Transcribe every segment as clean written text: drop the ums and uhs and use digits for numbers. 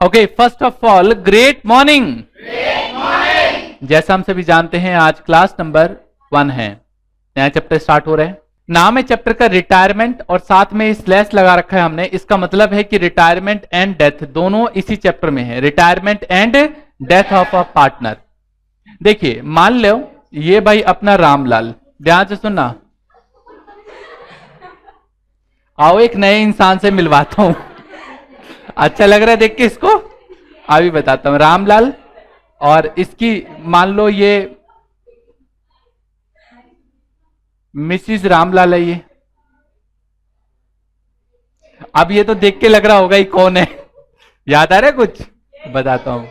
Okay, first of all great morning. जैसा हम सभी जानते हैं आज क्लास नंबर 1 है, नया चैप्टर स्टार्ट हो रहा है। नाम है चैप्टर का रिटायरमेंट और साथ में स्लैश लगा रखा है हमने। इसका मतलब है कि रिटायरमेंट एंड डेथ दोनों इसी चैप्टर में है, retirement and death of a partner. देखिए मान लो ये भाई अपना रामलाल, ध्यान से सुनना, आओ एक नए इंसान से मिलवाता हूं। अच्छा लग रहा है देख के इसको, अभी बताता हूं। रामलाल और इसकी मान लो ये मिसिज रामलाल है ये। अब ये तो देख के लग रहा होगा ये कौन है, याद आ रहा है कुछ? बताता हूं।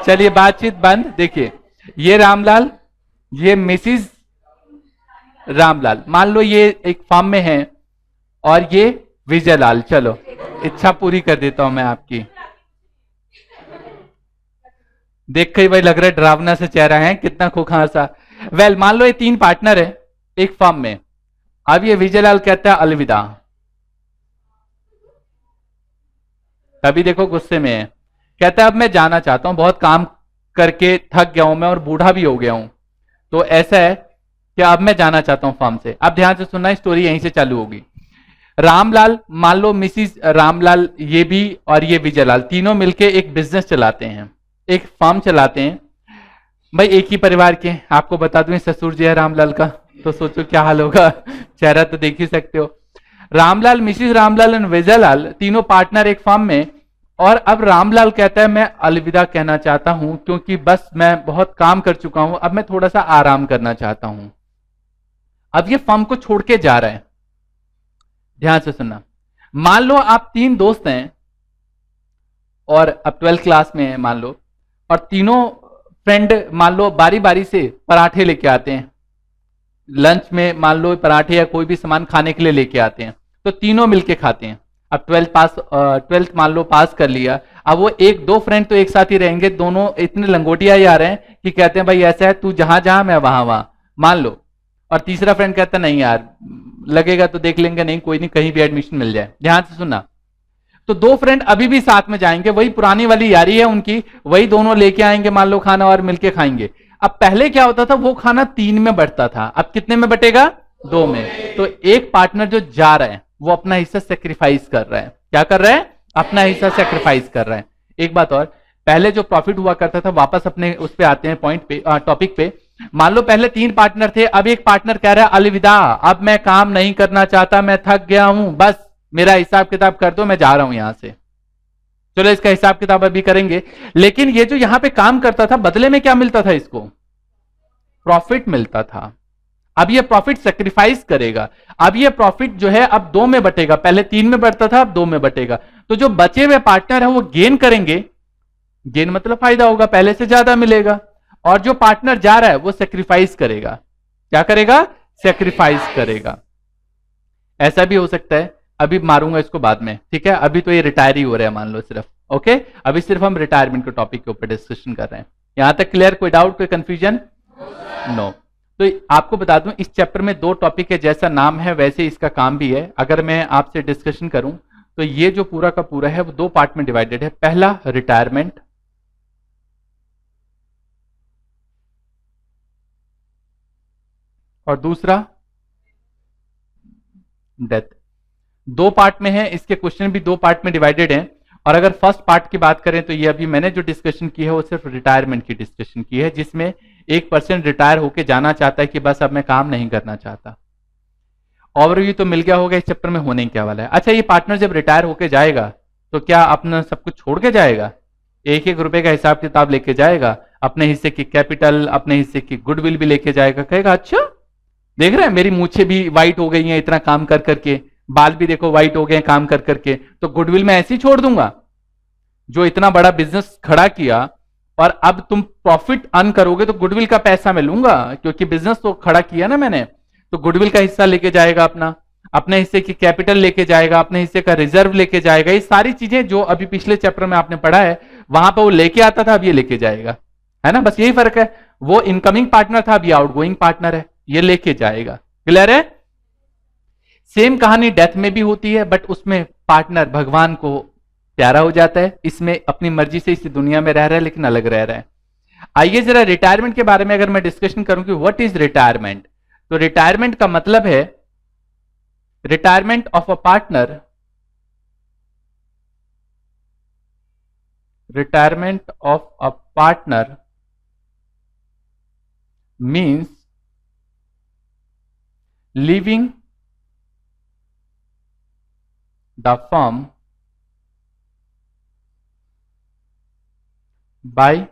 चलिए बातचीत बंद। देखिए ये रामलाल, ये मिसिज रामलाल, मान लो ये एक फार्म में है, और ये विजयलाल। चलो इच्छा पूरी कर देता हूं मैं आपकी। देख के भाई लग रहा है डरावना सा चेहरा है, कितना खोखा सा। वेल मान लो ये 3 पार्टनर है एक फार्म में। अब ये विजयलाल कहता है अलविदा, तभी देखो गुस्से में है, कहता है अब मैं जाना चाहता हूं, बहुत काम करके थक गया हूं मैं और बूढ़ा भी हो गया हूं, तो ऐसा है कि अब मैं जाना चाहता हूं फार्म से। अब ध्यान से सुनना, स्टोरी यहीं से चालू होगी। रामलाल, मान लो मिसिस रामलाल ये भी और ये विजयलाल तीनों मिलके एक बिजनेस चलाते हैं, एक फार्म चलाते हैं। भाई एक ही परिवार के, आपको बता दूं ससुर जी है रामलाल का, तो सोचो क्या हाल होगा, चेहरा तो देख ही सकते हो। रामलाल, मिसिस रामलाल और विजयलाल तीनों पार्टनर एक फार्म में। और अब रामलाल कहता है मैं अलविदा कहना चाहता हूं, क्योंकि बस मैं बहुत काम कर चुका हूं, अब मैं थोड़ा सा आराम करना चाहता हूं। अब ये फार्म को छोड़ के जा रहा है। ध्यान से सुनना, मान लो आप 3 दोस्त हैं और अब 12th क्लास में है मान लो, और तीनों फ्रेंड मान लो बारी बारी से पराठे लेके आते हैं लंच में, मान लो पराठे या कोई भी सामान खाने के लिए लेके आते हैं, तो तीनों मिलके खाते हैं। अब 12th मान लो पास कर लिया। अब वो 1-2 फ्रेंड तो एक साथ ही रहेंगे, दोनों इतने लंगोटिया ही आ रहे हैं कि कहते हैं भाई ऐसा है तू जहां जहां मैं वहां वहां, मान लो। और तीसरा फ्रेंड कहता नहीं यार लगेगा तो देख लेंगे, नहीं कोई नहीं कहीं भी एडमिशन मिल जाए। ध्यान से सुनना, तो 2 फ्रेंड अभी भी साथ में जाएंगे, वही पुरानी वाली यारी है उनकी, वही दोनों लेके आएंगे मान लो खाना और मिलके खाएंगे। अब पहले क्या होता था, वो खाना 3 में बंटता था, अब कितने में बटेगा? 2 में। तो एक पार्टनर जो जा रहा है वो अपना हिस्सा सेक्रीफाइस कर रहा है। क्या कर रहा है? अपना हिस्सा सेक्रीफाइस कर रहा है। एक बात और, पहले जो प्रॉफिट हुआ करता था, वापस अपने उस पे आते हैं पॉइंट पे, टॉपिक पे। मान लो पहले 3 पार्टनर थे, अब एक पार्टनर कह रहा है अलविदा, अब मैं काम नहीं करना चाहता, मैं थक गया हूं, बस मेरा हिसाब किताब कर दो, मैं जा रहा हूं यहां से। चलो इसका हिसाब किताब अभी करेंगे, लेकिन ये जो यहां पे काम करता था बदले में क्या मिलता था इसको? प्रॉफिट मिलता था। अब ये प्रॉफिट सेक्रीफाइस करेगा, अब ये प्रॉफिट जो है अब 2 में बटेगा, पहले 3 में बढ़ता था अब 2 में बटेगा। तो जो बचे हुए पार्टनर है वो गेन करेंगे, गेन मतलब फायदा होगा, पहले से ज्यादा मिलेगा। और जो पार्टनर जा रहा है वो सेक्रीफाइस करेगा। क्या करेगा? सेक्रीफाइस करेगा। ऐसा भी हो सकता है, अभी मारूंगा इसको बाद में, ठीक है? अभी तो ये रिटायर ही हो रहा है मान लो सिर्फ, ओके? अभी सिर्फ हम रिटायरमेंट के टॉपिक के ऊपर डिस्कशन कर रहे हैं। यहां तक क्लियर? कोई डाउट, कोई कंफ्यूजन? नो। तो आपको बता दूं इस चैप्टर में 2 टॉपिक है, जैसा नाम है वैसे इसका काम भी है। अगर मैं आपसे डिस्कशन करूं तो ये जो पूरा का पूरा है वो 2 पार्ट में डिवाइडेड है। पहला रिटायरमेंट, और दूसरा डेथ। 2 पार्ट में है, इसके क्वेश्चन भी 2 पार्ट में डिवाइडेड हैं। और अगर फर्स्ट पार्ट की बात करें तो ये अभी मैंने जो डिस्कशन की है वो सिर्फ रिटायरमेंट की डिस्कशन की है, जिसमें 1% रिटायर होके जाना चाहता है कि बस अब मैं काम नहीं करना चाहता। ओवरव्यू तो मिल गया होगा इस चैप्टर में होने क्या वाला है। अच्छा, ये पार्टनर जब रिटायर होके जाएगा तो क्या अपना सब कुछ छोड़ के जाएगा? 1-1 रुपए का हिसाब किताब लेके जाएगा, अपने हिस्से की कैपिटल, अपने हिस्से की गुडविल भी लेके जाएगा। कहेगा अच्छा देख रहे हैं मेरी मूछें भी व्हाइट हो गई हैं इतना काम कर करके, बाल भी देखो व्हाइट हो गए काम कर करके, तो गुडविल में ऐसे ही छोड़ दूंगा? जो इतना बड़ा बिजनेस खड़ा किया और अब तुम प्रॉफिट अर्न करोगे तो गुडविल का पैसा मैं लूंगा, क्योंकि बिजनेस तो खड़ा किया ना मैंने। तो गुडविल का हिस्सा लेके जाएगा, अपने हिस्से की कैपिटल लेके जाएगा, अपने हिस्से का रिजर्व लेके जाएगा। ये सारी चीजें जो अभी पिछले चैप्टर में आपने पढ़ा है वहां पर वो लेके आता था, अब ये लेके जाएगा, है ना? बस यही फर्क है, वो इनकमिंग पार्टनर था, अब ये आउटगोइंग पार्टनर है, ये लेके जाएगा। क्लियर है? सेम कहानी डेथ में भी होती है, बट उसमें पार्टनर भगवान को प्यारा हो जाता है, इसमें अपनी मर्जी से इस दुनिया में रह रहा है लेकिन अलग रह रहा है। आइए जरा रिटायरमेंट के बारे में अगर मैं डिस्कशन करूं कि व्हाट इज रिटायरमेंट, तो रिटायरमेंट का मतलब है retirement of a partner, retirement of a partner means leaving the firm bye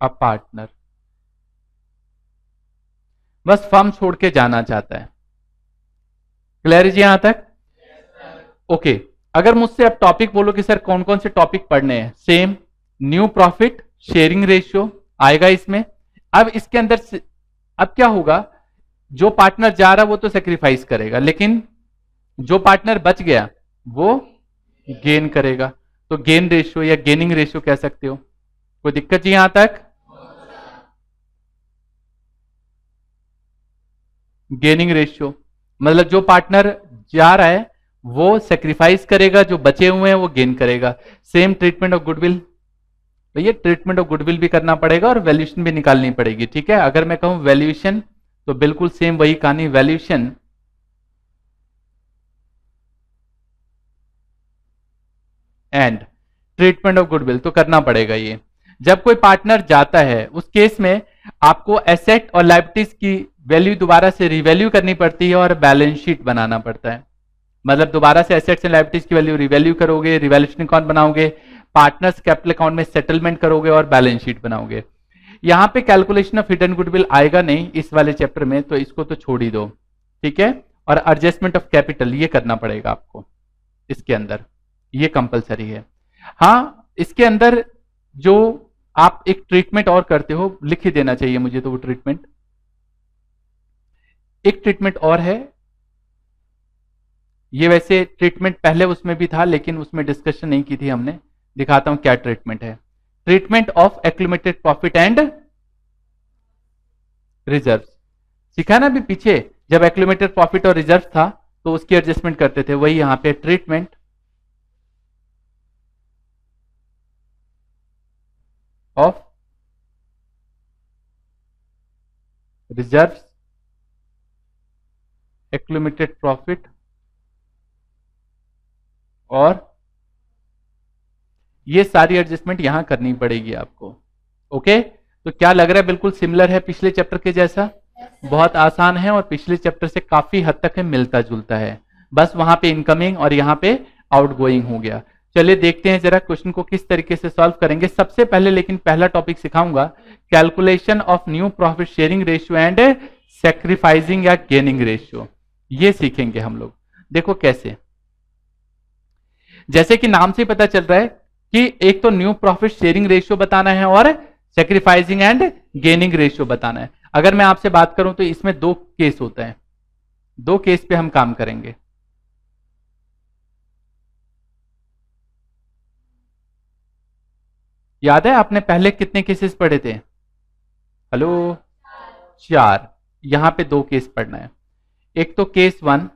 a partner. बस फर्म छोड़ के जाना चाहता है। क्लियर है जी यहां तक? ओके अगर मुझसे अब टॉपिक बोलो कि सर कौन कौन से टॉपिक पढ़ने हैं, same new profit sharing ratio आएगा इसमें। अब इसके अंदर अब क्या होगा, जो पार्टनर जा रहा है वो तो सेक्रीफाइस करेगा, लेकिन जो पार्टनर बच गया वो गेन करेगा। तो गेन रेशियो या गेनिंग रेशियो कह सकते हो। कोई दिक्कत जी यहां तक? गेनिंग रेशियो मतलब जो पार्टनर जा रहा है वो सेक्रीफाइस करेगा, जो बचे हुए हैं वो गेन करेगा। सेम ट्रीटमेंट ऑफ गुडविल, तो ये ट्रीटमेंट ऑफ गुडविल भी करना पड़ेगा और वैल्यूएशन भी निकालनी पड़ेगी। ठीक है, अगर मैं कहूं वैल्यूएशन तो बिल्कुल सेम वही कहानी, valuation and treatment of goodwill तो करना पड़ेगा। ये जब कोई पार्टनर जाता है उस केस में आपको एसेट और लायबिलिटीज की वैल्यू दोबारा से रिवैल्यू करनी पड़ती है और बैलेंस शीट बनाना पड़ता है। मतलब दोबारा से एसेट्स एंड लायबिलिटीज की वैल्यू रिवैल्यू करोगे, रिवैल्यूएशन अकाउंट बनाओगे, पार्टनर्स कैपिटल अकाउंट में सेटलमेंट करोगे और बैलेंस शीट बनाओगे। यहां पे कैलकुलेशन ऑफ हिडन गुडविल आएगा नहीं इस वाले चैप्टर में, तो इसको तो छोड़ ही दो। ठीक है, और एडजस्टमेंट ऑफ कैपिटल ये करना पड़ेगा आपको इसके अंदर, ये कंपलसरी है। हाँ इसके अंदर जो आप एक ट्रीटमेंट और करते हो लिख ही देना चाहिए मुझे, तो वो ट्रीटमेंट एक ट्रीटमेंट और है। ये वैसे ट्रीटमेंट पहले उसमें भी था लेकिन उसमें डिस्कशन नहीं की थी हमने, दिखाता हूं क्या ट्रीटमेंट है। Treatment of accumulated profit and reserve सीखा ना अभी पीछे, जब एक्यूमुलेटेड प्रॉफिट और रिजर्व था तो उसकी एडजस्टमेंट करते थे, वही यहां पे treatment of reserve accumulated profit और ये सारी एडजस्टमेंट यहां करनी पड़ेगी आपको। ओके, तो क्या लग रहा है बिल्कुल सिमिलर है पिछले चैप्टर के जैसा? बहुत आसान है और पिछले चैप्टर से काफी हद तक है मिलता जुलता है, बस वहां पे इनकमिंग और यहां पे आउटगोइंग हो गया। चलिए देखते हैं जरा क्वेश्चन को किस तरीके से सॉल्व करेंगे। सबसे पहले लेकिन पहला टॉपिक सिखाऊंगा calculation of new profit sharing ratio and sacrificing या गेनिंग रेशियो, ये सीखेंगे हम लोग। देखो कैसे, जैसे कि नाम से पता चल रहा है कि एक तो न्यू प्रॉफिट शेयरिंग रेशियो बताना है और सैक्रिफाइसिंग एंड गेनिंग रेशियो बताना है। अगर मैं आपसे बात करूं तो इसमें दो केस होता है, दो केस पे हम काम करेंगे। याद है आपने पहले कितने केसेस पढ़े थे? हेलो, 4। यहां पे दो केस पढ़ना है, एक तो केस 1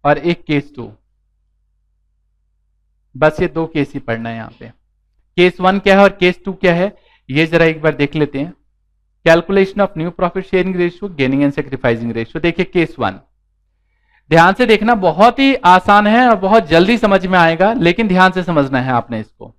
और एक केस 2, बस ये दो केस ही पढ़ना है यहां पे। केस 1 क्या है और केस 2 क्या है ये जरा एक बार देख लेते हैं। Calculation of new profit sharing ratio, gaining and sacrificing ratio. देखिए केस 1, ध्यान से देखना, बहुत ही आसान है और बहुत जल्दी समझ में आएगा, लेकिन ध्यान से समझना है आपने इसको।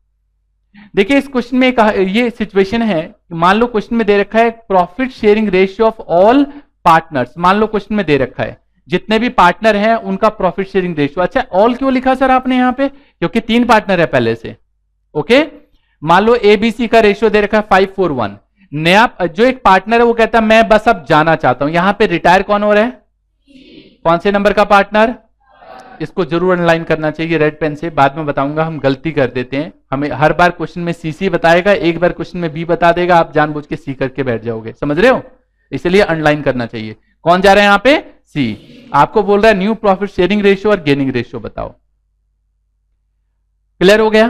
देखिए इस क्वेश्चन में ये सिचुएशन है, मान लो क्वेश्चन में दे रखा है profit sharing ratio of all partners. मान लो क्वेश्चन में दे रखा है जितने भी पार्टनर हैं उनका प्रॉफिट शेयरिंग रेशियो। अच्छा ऑल क्यों लिखा सर आपने यहां पे? क्योंकि 3 पार्टनर है पहले से। ओके, मान लो एबीसी का रेशियो दे रखा है 5:4:1। नया जो एक पार्टनर है वो कहता है मैं बस अब जाना चाहता हूं। यहां पे रिटायर कौन हो रहा है? कौन से नंबर का पार्टनर? इसको जरूर अंडरलाइन करना चाहिए रेड पेन से, बाद में बताऊंगा, हम गलती कर देते हैं। हमें हर बार क्वेश्चन में सी बताएगा, एक बार क्वेश्चन में बी बता देगा, आप जानबूझ के सी करके बैठ जाओगे, समझ रहे हो? इसलिए अंडरलाइन करना चाहिए। कौन जा रहा है यहां पे? सी। आपको बोल रहा है न्यू प्रॉफिट शेयरिंग रेशियो और गेनिंग रेशियो बताओ। क्लियर हो गया?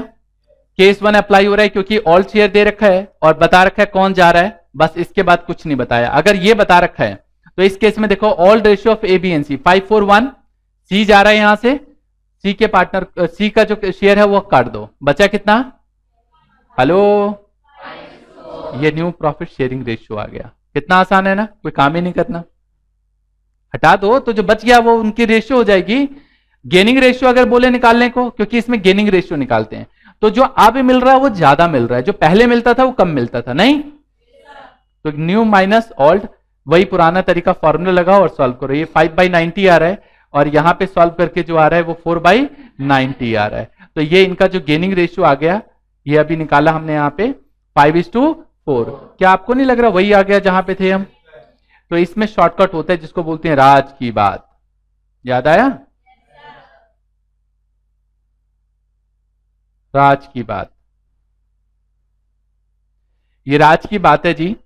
केस 1 अप्लाई हो रहा है क्योंकि ऑल शेयर दे रखा है और बता रखा है कौन जा रहा है, बस इसके बाद कुछ नहीं बताया। अगर ये बता रखा है तो इस केस में देखो old ratio of A B and C 5-4-1, C जा रहा है यहां से, सी के पार्टनर सी का जो शेयर है वो काट दो, बचा कितना? हेलो, ये न्यू प्रॉफिट शेयरिंग रेशियो आ गया। कितना आसान है ना, कोई काम ही नहीं करना, हटा दो तो जो बच गया वो उनकी रेशियो हो जाएगी। गेनिंग रेशियो अगर बोले निकालने को, क्योंकि इसमें गेनिंग रेशियो निकालते हैं, तो जो अब मिल रहा है वो ज्यादा मिल रहा है, जो पहले मिलता था वो कम मिलता था, नहीं? तो न्यू माइनस ओल्ड, वही पुराना तरीका, फॉर्मूला लगाओ और सॉल्व करो। ये 5/90 आ रहा है और यहां पे सॉल्व करके जो आ रहा है वो 4/90 आ रहा है। तो ये इनका जो गेनिंग रेशियो आ गया, ये अभी निकाला हमने यहाँ पे 5:4। क्या आपको नहीं लग रहा वही आ गया जहां पे थे हम? तो इसमें शॉर्टकट होता है जिसको बोलते हैं राज की बात। याद आया? राज की बात, ये राज की बात है जी,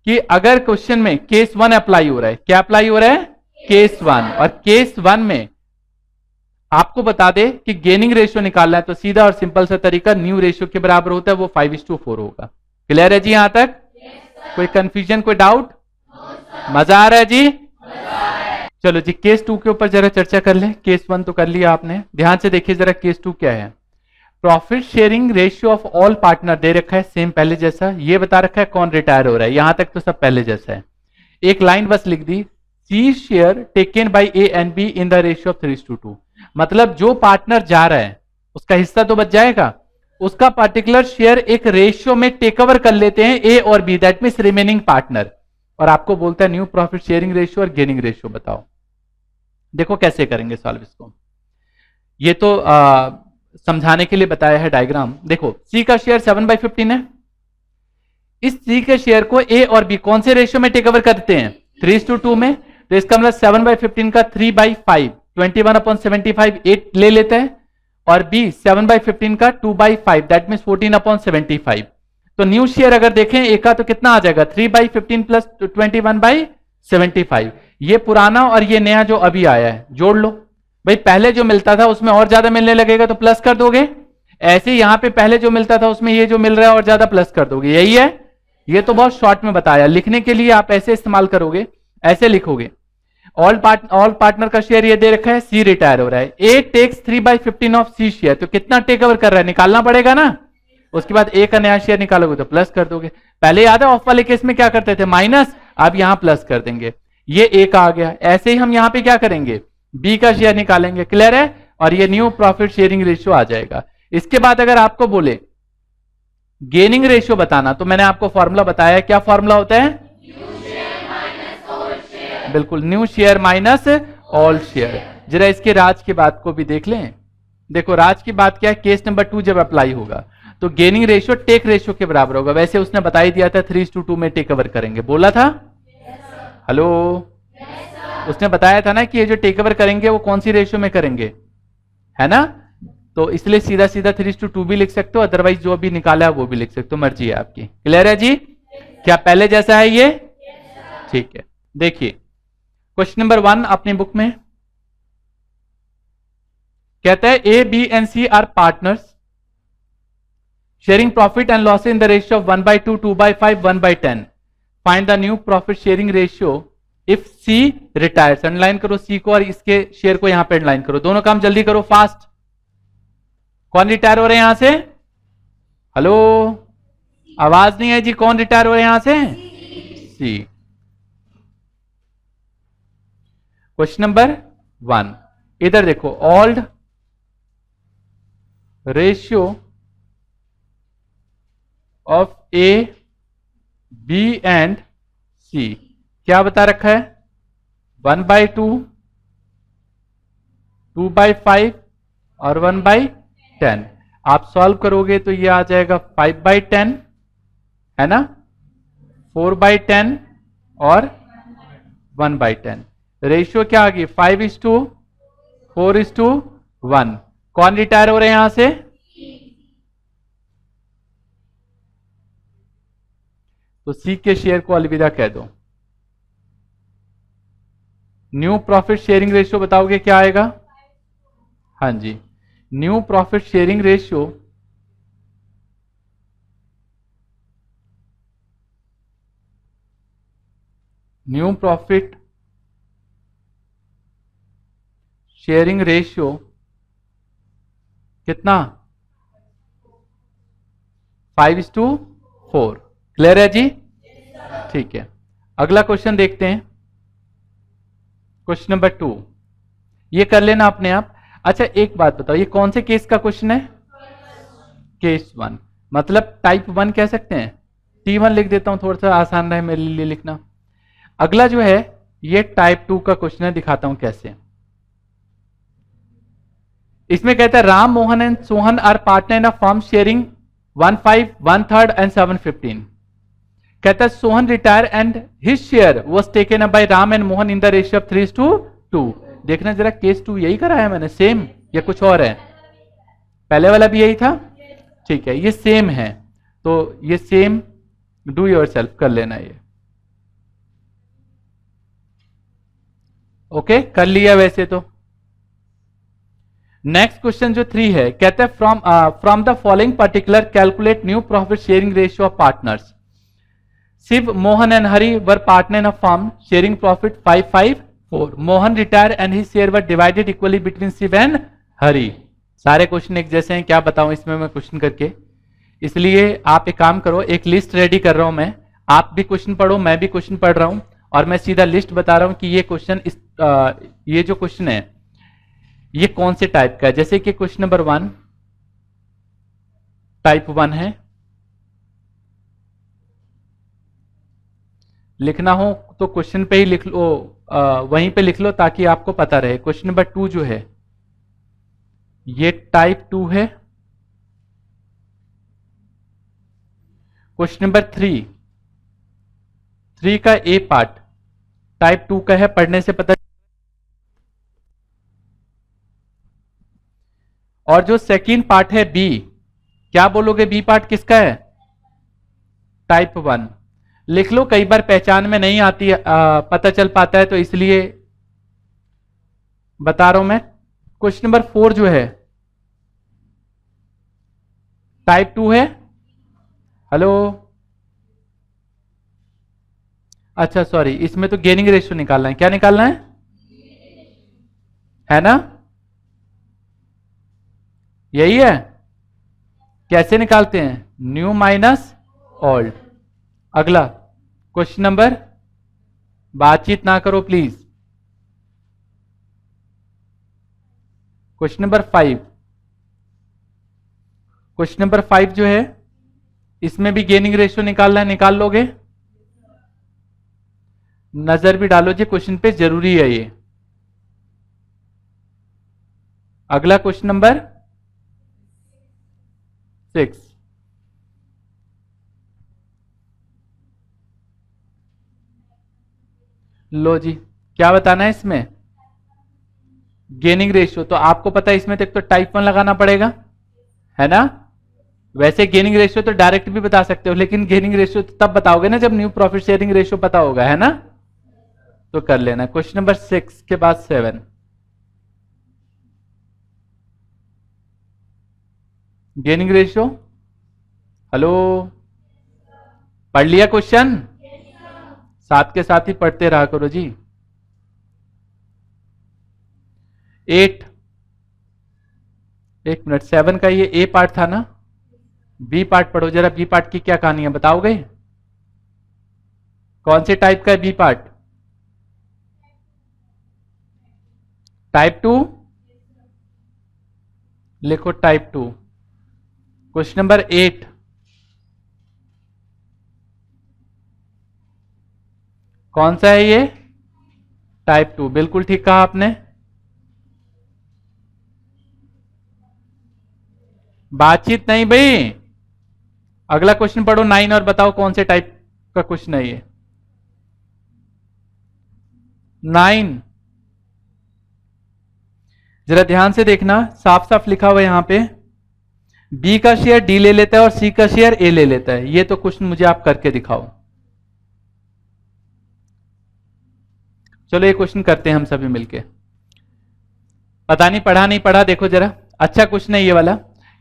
कि अगर क्वेश्चन में केस 1 अप्लाई हो रहा है, क्या अप्लाई हो रहा है? केस 1, और केस 1 में आपको बता दे कि गेनिंग रेशियो निकालना है, तो सीधा और सिंपल सा तरीका न्यू रेशियो के बराबर होता है, वो 5:4 होगा। क्लियर है जी यहां तक? कोई कंफ्यूजन, कोई डाउट? मजा आ रहा है जी? चलो जी केस 2 के ऊपर जरा चर्चा कर ले। केस 1 तो कर लिया आपने, ध्यान से देखिए जरा केस 2 क्या है। Profit sharing ratio of all partner दे रखा है, सेम पहले जैसा, ये बता रखा है कौन रिटायर हो रहा है, यहां तक तो सब पहले जैसा है। एक लाइन बस लिख दी, C share taken by A and B in the ratio of 3:2। मतलब जो पार्टनर जा रहा है उसका हिस्सा तो बच जाएगा, उसका पर्टिकुलर शेयर एक रेशियो में टेक ओवर कर लेते हैं ए और B, that means remaining partner, और आपको बोलता है न्यू प्रॉफिट शेयरिंग रेशियो और गेनिंग रेशियो बताओ। देखो कैसे करेंगे सॉल्व इसको, ये तो समझाने के लिए बताया है डायग्राम। देखो सी का शेयर 7/15 है, इस सी के शेयर को ए और बी कौन से रेशियो में टेक ओवर करते हैं? 3:2 में। तो इसका मतलब 7/15 का 3/5, 21/75 8 ले लेते हैं, और बी 7/15 का 2/5, दैट मीन्स 14/75। तो न्यू शेयर अगर देखें ए का तो कितना आ जाएगा? 3/15 प्लस 21/75। ये पुराना और ये नया जो अभी आया है जोड़ लो भाई, पहले जो मिलता था उसमें और ज्यादा मिलने लगेगा तो प्लस कर दोगे, ऐसे यहां पे पहले जो मिलता था उसमें ये जो मिल रहा है और ज्यादा प्लस कर दोगे, यही है। ये तो बहुत शॉर्ट में बताया, लिखने के लिए आप ऐसे इस्तेमाल करोगे, ऐसे लिखोगे। ऑल पार्टनर का शेयर ये दे रखा है, सी रिटायर हो रहा है, ए टेक्स 3/15 ऑफ सी शेयर, तो कितना टेक ओवर कर रहा है निकालना पड़ेगा ना। उसके बाद ए का नया शेयर निकालोगे तो प्लस कर दोगे। पहले याद है ऑफ वाले केस में क्या करते थे? माइनस, अब यहां प्लस कर देंगे। ये ए का आ गया, ऐसे ही हम यहां पे क्या करेंगे? बी का शेयर निकालेंगे। क्लियर है? और ये न्यू प्रॉफिट शेयरिंग रेशियो आ जाएगा। इसके बाद अगर आपको बोले गेनिंग रेशियो बताना, तो मैंने आपको फॉर्मूला बताया, क्या फॉर्मूला होता है? बिल्कुल, new share minus all share. जरा इसके राज की बात को भी देख लें। देखो राज की बात क्या है, केस नंबर 2 जब अप्लाई होगा तो गेनिंग रेशियो टेक रेशियो के बराबर होगा। वैसे उसने बता ही दिया था 3:2 में टेक ओवर करेंगे, बोला था। हेलो, उसने बताया था ना कि ये जो टेक ओवर करेंगे वो कौन सी रेशियो में करेंगे, है ना। तो इसलिए सीधा सीधा 3:2 भी लिख सकते हो, अदरवाइज जो भी निकाला है वो भी लिख सकते हो, मर्जी है आपकी। क्लियर है जी? क्या पहले जैसा है ये? ठीक है, देखिए क्वेश्चन नंबर 1 अपनी बुक में कहता है A B and C are partners sharing profit and loss in the ratio of 1/2, 2/5, 1/10। Find the new profit sharing ratio if C retires. Underline करो सी को और इसके शेयर को यहां पे अंडरलाइन करो, दोनों काम जल्दी करो फास्ट। कौन रिटायर हो रहे हैं यहां से? हेलो, आवाज नहीं है जी, कौन रिटायर हो रहे हैं यहां से? सी। क्वेश्चन नंबर 1 इधर देखो, old ratio of A B and C क्या बता रखा है? 1/2, 2/5 और 1/10। आप सॉल्व करोगे तो ये आ जाएगा 5/10, है ना, 4/10 और 1/10। रेशियो क्या आ गई? 5:4:1। कौन रिटायर हो रहे हैं यहां से? तो सी के शेयर को अलविदा कह दो। न्यू प्रॉफिट शेयरिंग रेशियो बताओगे क्या आएगा? हाँ जी, new profit sharing ratio new profit sharing ratio कितना 5:4। क्लियर है जी? ठीक है, अगला क्वेश्चन देखते हैं, क्वेश्चन नंबर 2। ये कर लेना अपने आप। अच्छा एक बात बताओ, ये कौन से केस का क्वेश्चन है? केस 1, मतलब टाइप 1 कह सकते हैं। T1 लिख देता हूं, थोड़ा सा आसान रहे मेरे लिए लिखना। अगला जो है ये टाइप 2 का क्वेश्चन है, दिखाता हूं कैसे। इसमें कहता है Ram Mohan and Sohan are partner in a firm sharing 1/5, 1/3 and 7/15। कहता है Sohan retire and his share was taken up by Ram and Mohan in the ratio of 3:2। देखना जरा, केस 2 यही कराया मैंने सेम या कुछ और है? पहले वाला भी यही था, ठीक है, ये सेम है, तो ये सेम डू योरसेल्फ कर लेना ये। ओके, कर लिया वैसे तो। नेक्स्ट क्वेश्चन जो 3 है, कहता है from the following particular calculate new profit sharing ratio of partners. Shiv, Mohan and Hari were partner in a firm sharing profit 5/5/4। Mohan retire and his share were divided equally between Shiv and Hari. सारे question एक जैसे हैं, क्या बताऊं इसमें मैं क्वेश्चन करके। इसलिए आप एक काम करो, एक लिस्ट रेडी कर रहा हूं मैं, आप भी क्वेश्चन पढ़ो, मैं भी क्वेश्चन पढ़ रहा हूं, और मैं सीधा लिस्ट बता रहा हूं कि ये क्वेश्चन ये जो क्वेश्चन है ये कौन से टाइप का है। जैसे कि क्वेश्चन नंबर 1 टाइप 1 है, लिखना हो तो क्वेश्चन पे ही लिख लो, वहीं पे लिख लो ताकि आपको पता रहे। क्वेश्चन नंबर 2 जो है ये टाइप 2 है। क्वेश्चन नंबर 3 का ए पार्ट टाइप 2 का है, पढ़ने से पता। और जो सेकंड पार्ट है बी, क्या बोलोगे बी पार्ट किसका है? टाइप 1। लिख लो, कई बार पहचान में नहीं आती, पता चल पाता है, तो इसलिए बता रहा हूं मैं। क्वेश्चन नंबर 4 जो है टाइप 2 है। हेलो, अच्छा सॉरी, इसमें तो गेनिंग रेशियो निकालना है। क्या निकालना है ना? यही है। कैसे निकालते हैं? New minus old. अगला क्वेश्चन नंबर, बातचीत ना करो please. Question number 5। Question number 5 जो है इसमें भी गेनिंग रेशियो निकालना है, निकाल लोगे? नजर भी डालो जी, क्वेश्चन पे जरूरी है ये। अगला क्वेश्चन नंबर 6। लो जी, क्या बताना है इसमें? Gaining ratio. तो आपको पता है इसमें तक तो टाइप 1 लगाना पड़ेगा, है ना? वैसे गेनिंग रेशियो तो डायरेक्ट भी बता सकते हो, लेकिन गेनिंग रेशियो तो तब बताओगे ना जब न्यू प्रॉफिट शेयरिंग रेशियो पता होगा, है ना? तो कर लेना। क्वेश्चन नंबर 6 के बाद 7, गेनिंग रेशियो। हेलो, पढ़ लिया क्वेश्चन? साथ के साथ ही पढ़ते रहा करो जी। 8, एक मिनट, 7 का ये ए पार्ट था ना? बी पार्ट पढ़ो जरा, बी पार्ट की क्या कहानी है बताओगे? कौन से टाइप का है बी पार्ट? टाइप 2 लिखो, टाइप 2। क्वेश्चन नंबर 8, कौन सा है ये? टाइप 2। बिल्कुल ठीक कहा आपने। बातचीत नहीं भाई। अगला क्वेश्चन पढ़ो 9 और बताओ कौन से टाइप का क्वेश्चन है ये? 9 जरा ध्यान से देखना, साफ साफ लिखा हुआ है यहां पे, बी का शेयर डी ले लेता है और सी का शेयर ए ले लेता है। ये तो क्वेश्चन मुझे आप करके दिखाओ। चलो ये क्वेश्चन करते हैं हम सभी मिलके। पता नहीं पढ़ा नहीं पढ़ा, देखो जरा, अच्छा क्वेश्चन है ये वाला।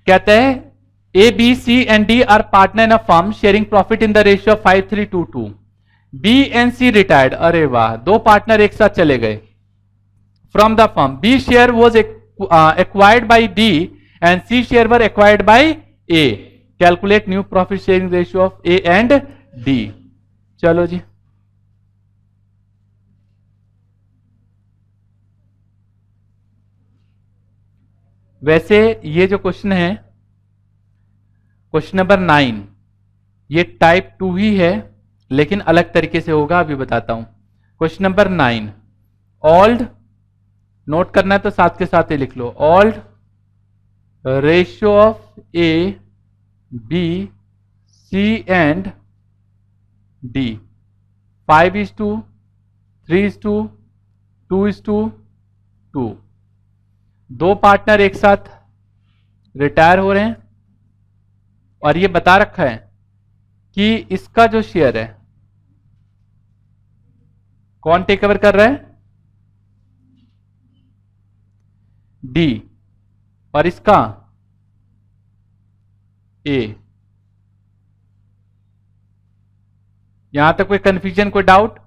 कहता है A B C and D are partner in a firm sharing profit in the ratio of 5:3:2:2। B and C retired. अरे वाह, दो पार्टनर एक साथ चले गए। from the firm. B share was acquired by D and C share were acquired by A. Calculate new profit sharing ratio of A and D. चलो जी, वैसे ये जो क्वेश्चन है, क्वेश्चन नंबर 9, ये टाइप 2 ही है, लेकिन अलग तरीके से होगा, अभी बताता हूं. क्वेश्चन नंबर 9, ऑल्ड, नोट करना है तो साथ के साथ ही लिख लो. Old ratio of A B C and D 5:3:2:2. दो पार्टनर एक साथ रिटायर हो रहे हैं और ये बता रखा है कि इसका जो शेयर है कौन टेक ओवर कर रहा है, डी, और इसका ए. यहां तक कोई कंफ्यूजन, कोई डाउट?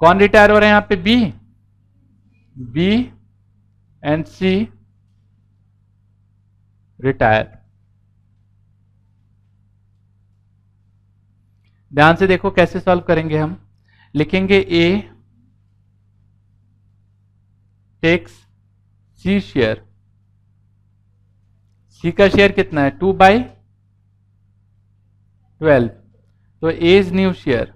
कौन रिटायर हो रहे हैं यहां पे, बी एंड सी रिटायर. ध्यान से देखो कैसे सॉल्व करेंगे हम. लिखेंगे ए टेक्स सी शेयर. सी का शेयर कितना है, 2/12. तो A is new share.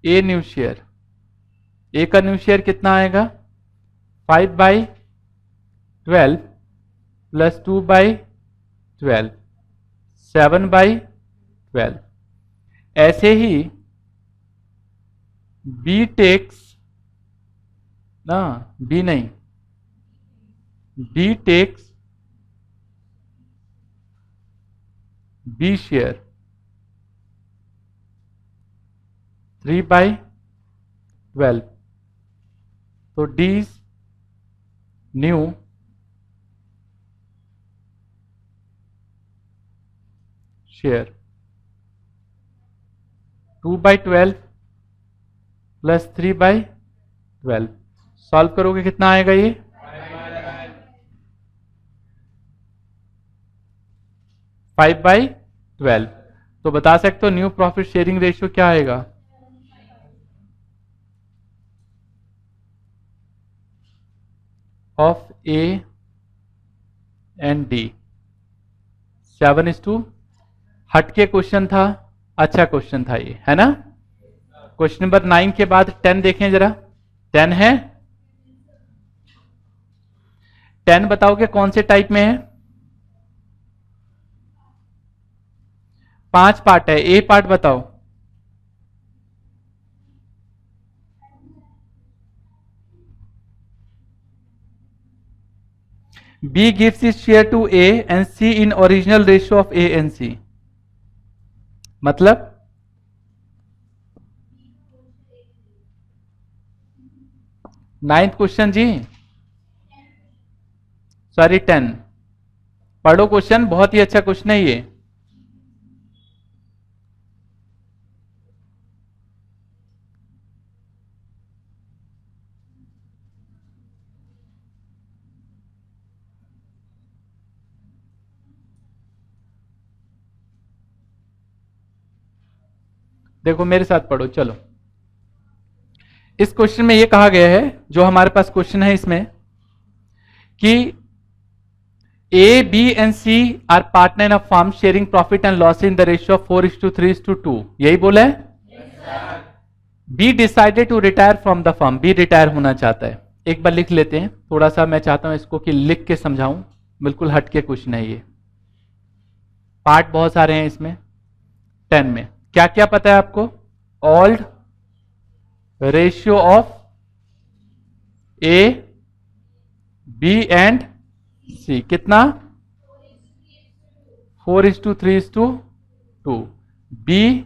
A new share, A का न्यू शेयर कितना आएगा, 5/12 प्लस 2/12, 7/12. ऐसे ही बी टेक्स ना, बी नहीं, बी टेक्स बी शेयर 3/12. तो D is new share. 2/12 plus 3/12. Solve करोगे कितना आएगा ये, 5/12. तो बता सकते हो न्यू प्रॉफिट शेयरिंग रेशियो क्या आएगा, ऑफ ए एंड डी 7:2. हटके क्वेश्चन था, अच्छा क्वेश्चन था ये, है ना. क्वेश्चन नंबर 9 के बाद 10 देखें जरा. 10 है, 10 बताओगे कौन से टाइप में है. 5 पार्ट है, ए पार्ट बताओ. B gives its share to A and C in original ratio of A and C. मतलब 9th क्वेश्चन जी, सॉरी 10. पढ़ो क्वेश्चन, बहुत ही अच्छा क्वेश्चन है ये. देखो मेरे साथ पढ़ो, चलो. इस क्वेश्चन में ये कहा गया है, जो हमारे पास क्वेश्चन है इसमें, कि A B and C are partner in a firm sharing profit and loss in the ratio of 4:3:2. यही बोला है. B decided to retire from the firm. B retire होना चाहता है. एक बार लिख लेते हैं, थोड़ा सा मैं चाहता हूं इसको कि लिख के समझाऊं, बिल्कुल हटके क्वेश्चन है ये. पार्ट बहुत सारे हैं इसमें. 10 में क्या क्या पता है आपको, old ratio of A B and C कितना, 4:3:2. B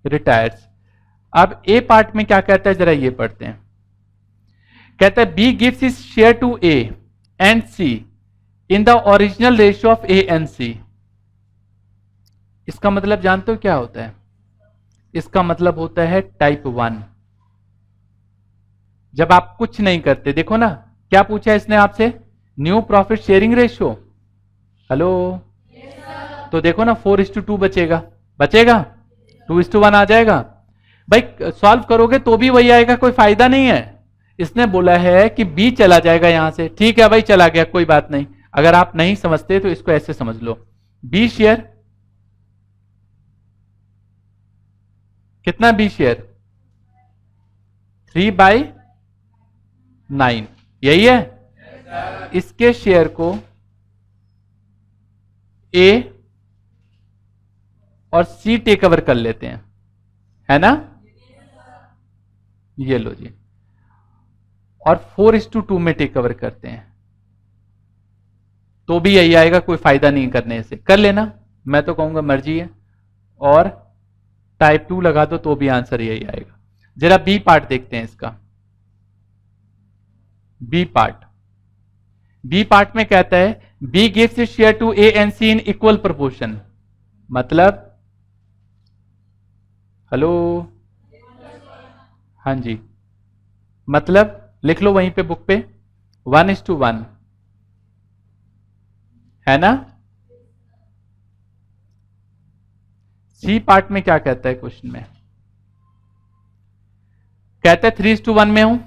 retires. अब ए पार्ट में क्या कहता है, जरा ये पढ़ते हैं. कहता है B gives his share to A and C in the original ratio of A and C. इसका मतलब जानते हो क्या होता है? इसका मतलब होता है टाइप 1। जब आप कुछ नहीं करते, देखो ना क्या पूछा है इसने आपसे, new profit sharing ratio. Hello, तो देखो ना 4:2 बचेगा, बचेगा 2:1 आ जाएगा। भाई सॉल्व करोगे तो भी वही आएगा, कोई फायदा नहीं है। इसने बोला है कि बी चला जाएगा यहां से, ठीक है भाई चला गया, कोई बात नहीं। अगर आप नहीं समझते तो इसको ऐसे समझ लो, बी शेयर कितना, बी शेयर 3/9, यही है। इसके शेयर को ए और सी टेक ओवर कर लेते हैं, है ना, ये लो जी, और 4:2 में टेक ओवर करते हैं, तो भी यही आएगा, कोई फायदा नहीं करने से, कर लेना, मैं तो कहूंगा मर्जी है। और टाइप 2 लगा दो तो भी आंसर यही आएगा। जरा बी पार्ट देखते हैं इसका। बी पार्ट, बी पार्ट में कहता है B gives its share to A and C in equal proportion. मतलब, हेलो, हाँ जी, मतलब लिख लो वहीं पे बुक पे 1:1, है ना। सी पार्ट में क्या कहता है क्वेश्चन में, कहता है 3:1 में हूं,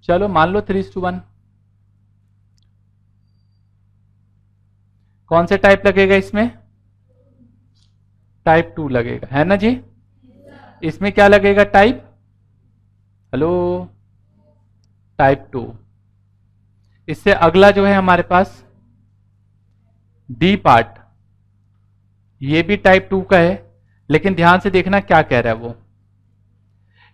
चलो मान लो 3:1। कौन से टाइप लगेगा इसमें, टाइप 2 लगेगा, है ना जी। इसमें क्या लगेगा, टाइप, हेलो, टाइप 2। इससे अगला जो है हमारे पास डी पार्ट, ये भी टाइप 2 का है, लेकिन ध्यान से देखना क्या कह रहा है वो।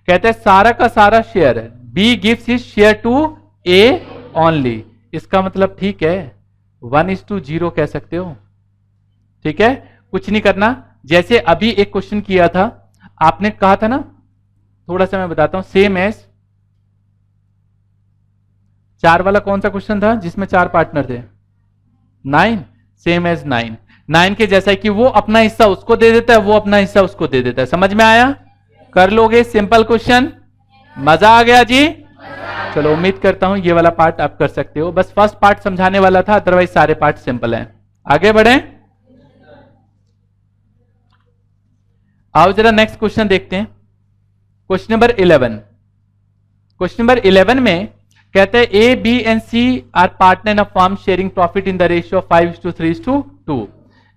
कहते हैं सारा का सारा शेयर है, B gives his share to A only. इसका मतलब ठीक है 1:0 कह सकते हो, ठीक है, कुछ नहीं करना। जैसे अभी एक क्वेश्चन किया था, आपने कहा था ना, थोड़ा सा मैं बताता हूं, सेम एज 4 वाला कौन सा क्वेश्चन था जिसमें 4 पार्टनर थे, 9, सेम एज 9 के जैसा है कि वो अपना हिस्सा उसको दे देता है, वो अपना हिस्सा उसको दे देता है। समझ में आया, कर लोगे सिंपल क्वेश्चन, मजा आ गया जी। चलो उम्मीद करता हूं ये वाला पार्ट आप कर सकते हो, बस फर्स्ट पार्ट समझाने वाला था, अदरवाइज सारे पार्ट सिंपल हैं। आगे बढ़े, आओ जरा नेक्स्ट क्वेश्चन देखते हैं, क्वेश्चन नंबर 11। क्वेश्चन नंबर 11 में कहते हैं A B and C are partner in a firm sharing profit in the ratio of 5:3:2।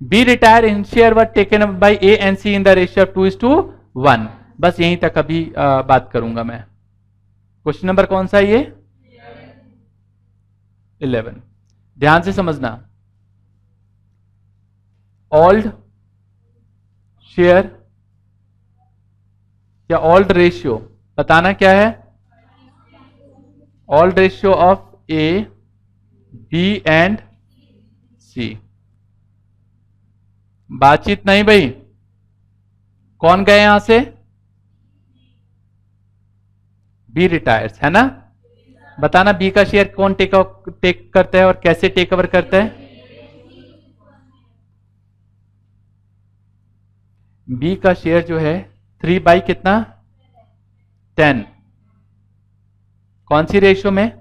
B retire in share were taken by A and C in the ratio of 2:1। बस यहीं तक अभी बात करूंगा मैं। क्वेश्चन नंबर कौन सा है ये, 11। ध्यान से समझना, ओल्ड शेयर या ओल्ड रेशियो, बताना क्या है, old ratio of A B and C. बातचीत नहीं भाई, कौन गए यहां से, बी रिटायर्स, है ना। बताना बी का शेयर कौन टेक करता है और कैसे टेक ओवर करता है। बी का शेयर जो है 3 कितना, 10, कौन सी रेशियो में,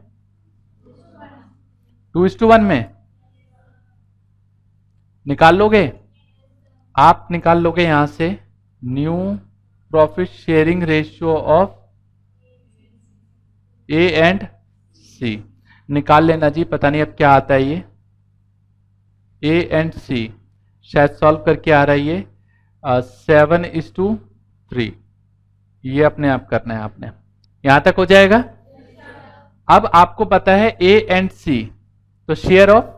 2:1 में। निकाल लोगे आप, निकाल लोगे यहां से new profit sharing ratio of A and C, निकाल लेना जी। पता नहीं अब क्या आता है ये, ए एंड सी शायद सॉल्व करके आ रहा है ये 7:3, ये अपने आप करना है आपने, यहां तक हो जाएगा। अब आपको पता है ए एंड सी, तो share of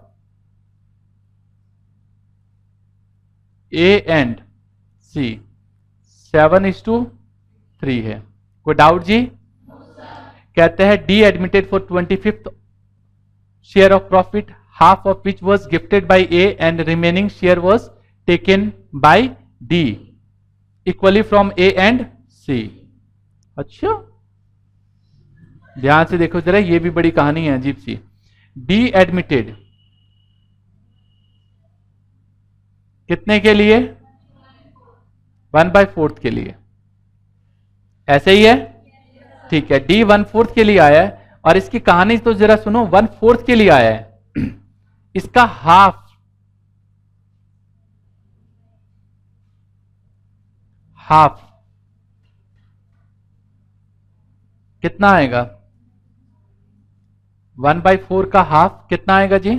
A and C 7:3 है। कोई डाउट जी। कहते हैं D admitted for 25th share of profit, half of which was gifted by A and remaining share was taken by D equally from A and C. अच्छा ध्यान से देखो जरा, ये भी बड़ी कहानी है अजीब सी। डी एडमिटेड कितने के लिए? 1/4 के लिए। ऐसे ही है, ठीक है। डी 1/4 के लिए आया है, और इसकी कहानी तो जरा सुनो। 1/4 के लिए आया है, इसका हाफ कितना आएगा? 1/4 का हाफ कितना आएगा जी?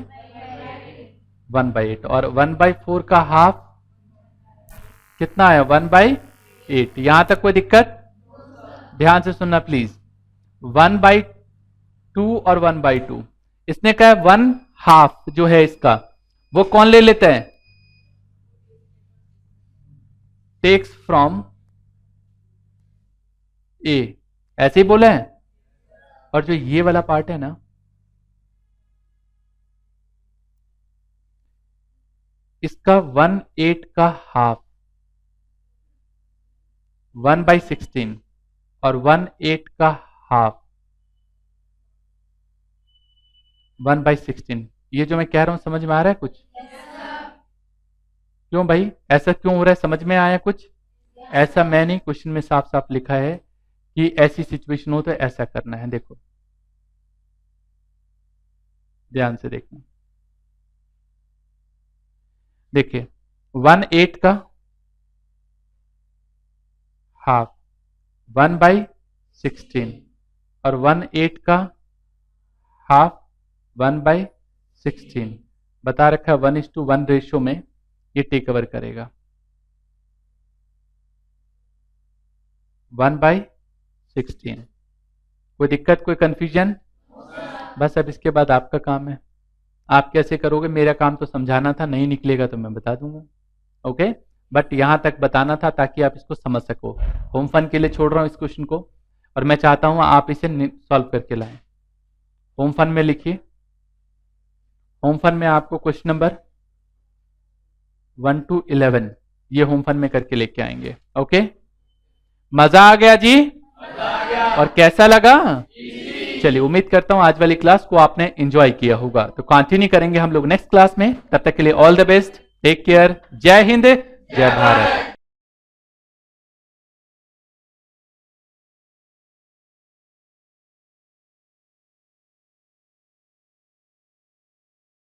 1/8। और 1/4 का हाफ कितना है? 1/8। यहां तक कोई दिक्कत? ध्यान से सुनना प्लीज। 1/2 और 1/2, इसने कहा 1/2 जो है इसका, वो कौन ले लेता है? टेक्स फ्रॉम ए, ऐसे ही बोले हैं। और जो ये वाला पार्ट है ना, इसका 1/8 का हाफ 1/16, और 1/8 का हाफ 1/16। ये जो मैं कह रहा हूं समझ में आ रहा है कुछ? क्यों भाई, ऐसा क्यों हो रहा है? समझ में आया कुछ? ऐसा मैं नहीं, क्वेश्चन में साफ साफ लिखा है कि ऐसी सिचुएशन हो तो ऐसा करना है। देखो ध्यान से देखना, देखिए 1/8 का हाफ 1/16, और 1/8 का हाफ 1/16 बता रखा है। 1:1 रेशियो में ये टेक ओवर करेगा। 1/16। कोई दिक्कत, कोई कंफ्यूजन? बस अब इसके बाद आपका काम है, आप कैसे करोगे। मेरा काम तो समझाना था, नहीं निकलेगा तो मैं बता दूंगा, ओके। बट यहां तक बताना था ताकि आप इसको समझ सको। होम फन के लिए छोड़ रहा हूं इस क्वेश्चन को, और मैं चाहता हूं आप इसे सॉल्व करके लाएं। होम फन में लिखिए, होम फन में आपको क्वेश्चन नंबर 1 to 11 ये होम फन में करके लेके आएंगे, ओके। मजा आ गया जी? और कैसा लगा? चलिए, उम्मीद करता हूं आज वाली क्लास को आपने एंजॉय किया होगा। तो कंटिन्यू करेंगे हम लोग नेक्स्ट क्लास में। तब तक के लिए all the best, take care, जय हिंद, जय भारत।